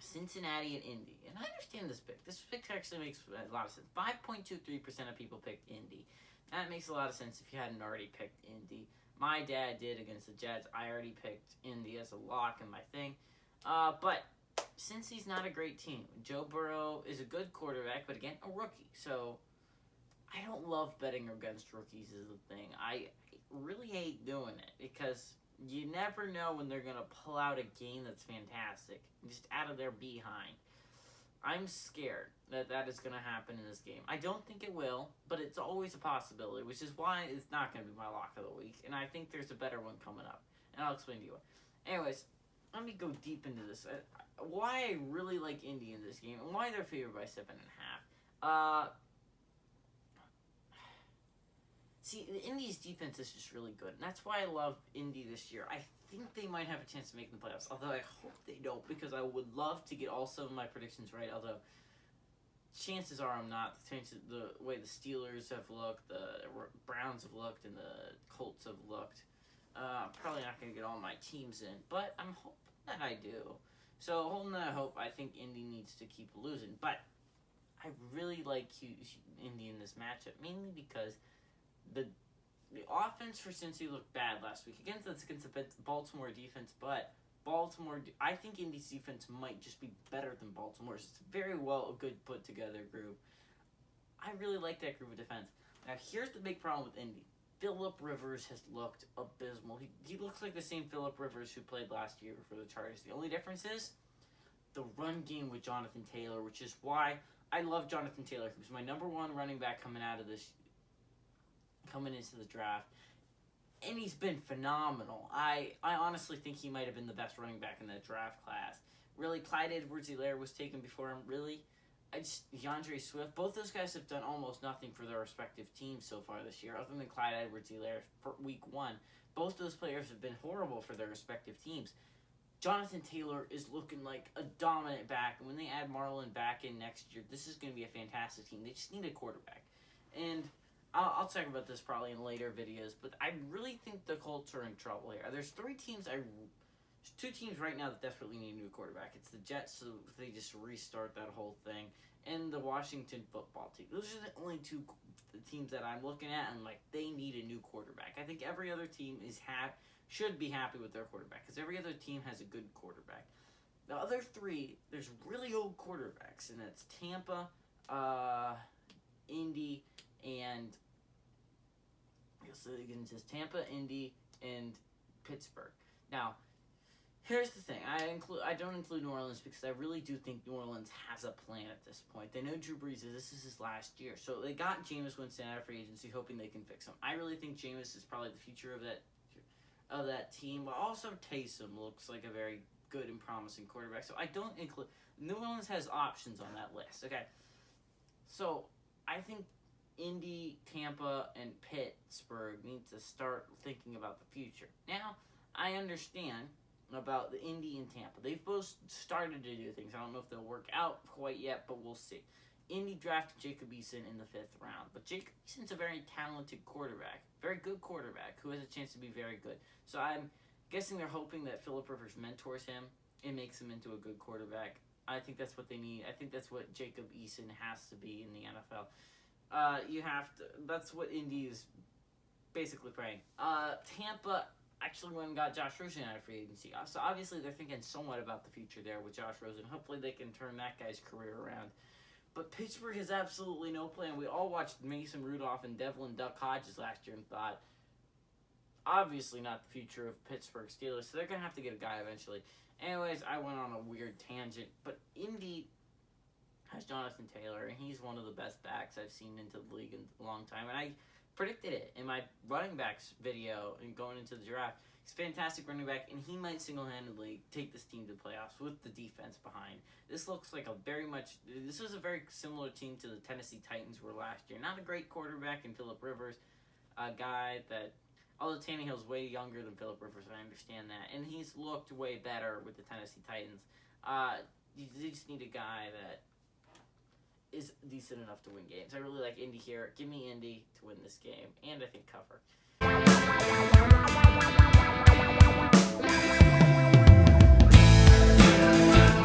Cincinnati and Indy. And I understand this pick. This pick actually makes a lot of sense. 5.23% of people picked Indy. That makes a lot of sense if you hadn't already picked Indy. My dad did against the Jets. I already picked Indy as a lock in my thing. But since he's not a great team, Joe Burrow is a good quarterback, but again, a rookie. So I don't love betting against rookies is the thing. I really hate doing it because you never know when they're going to pull out a game that's fantastic, just out of their behind. I'm scared that is going to happen in this game. I don't think it will, but it's always a possibility, which is why it's not going to be my lock of the week. And I think there's a better one coming up, and I'll explain to you why. Anyways, let me go deep into this. Why I really like Indy in this game, and why they're favored by 7.5. See, Indy's defense is just really good, and that's why I love Indy this year. I think they might have a chance to make the playoffs, although I hope they don't, because I would love to get all 7 of my predictions right, although chances are I'm not. The way the Steelers have looked, the Browns have looked, and the Colts have looked. Probably not going to get all my teams in, but I'm hoping that I do. So, holding that hope, I think Indy needs to keep losing. But I really like Indy in this matchup, mainly because the offense for Cincy looked bad last week against the Baltimore defense, but I think Indy's defense might just be better than Baltimore's. It's very well a good put together group. I really like that group of defense. Now here's the big problem with Indy. Phillip Rivers has looked abysmal. He looks like the same Phillip Rivers who played last year for the Chargers. The only difference is the run game with Jonathan Taylor, which is why I love Jonathan Taylor, who's my number 1 running back coming into the draft, and he's been phenomenal. I honestly think he might have been the best running back in that draft class. Really, Clyde Edwards-Helaire was taken before him. Really, DeAndre Swift. Both those guys have done almost nothing for their respective teams so far this year, other than Clyde Edwards-Helaire for week 1. Both those players have been horrible for their respective teams. Jonathan Taylor is looking like a dominant back, and when they add Marlon back in next year, this is going to be a fantastic team. They just need a quarterback. And I'll talk about this probably in later videos, but I really think the Colts are in trouble here. There's 2 teams right now that desperately need a new quarterback. It's the Jets, so they just restart that whole thing, and the Washington football team. Those are the only 2 teams that I'm looking at, and they need a new quarterback. I think every other team should be happy with their quarterback, because every other team has a good quarterback. The other 3, there's really old quarterbacks, and that's Tampa, Indy, and so again, just Tampa, Indy, and Pittsburgh. Now, here's the thing. I don't include New Orleans because I really do think New Orleans has a plan at this point. They know Drew Brees this is his last year. So they got Jameis Winston out of free agency, hoping they can fix him. I really think Jameis is probably the future of that team. But also Taysom looks like a very good and promising quarterback. So I don't include New Orleans has options on that list. Okay. So I think Indy, Tampa, and Pittsburgh need to start thinking about the future. Now, I understand about the Indy and Tampa. They've both started to do things. I don't know if they'll work out quite yet, but we'll see. Indy drafted Jacob Eason in the 5th round, but Jacob Eason's a very talented quarterback, very good quarterback, who has a chance to be very good. So I'm guessing they're hoping that Phillip Rivers mentors him and makes him into a good quarterback. I think that's what they need. I think that's what Jacob Eason has to be in the NFL. That's what Indy is basically praying. Tampa actually went and got Josh Rosen out of free agency. So obviously they're thinking somewhat about the future there with Josh Rosen. Hopefully they can turn that guy's career around. But Pittsburgh has absolutely no plan. We all watched Mason Rudolph and Devlin Duck Hodges last year and thought, obviously not the future of Pittsburgh Steelers, so they're going to have to get a guy eventually. Anyways, I went on a weird tangent, but Indy has Jonathan Taylor, and he's one of the best backs I've seen into the league in a long time, and I predicted it in my running backs video and going into the draft. He's a fantastic running back, and he might single-handedly take this team to the playoffs with the defense behind. This looks like this is a very similar team to the Tennessee Titans were last year. Not a great quarterback in Phillip Rivers, a guy that, although Tannehill's way younger than Phillip Rivers, I understand that, and he's looked way better with the Tennessee Titans. You just need a guy that is decent enough to win games. I really like Indy here. Give me Indy to win this game, and I think cover.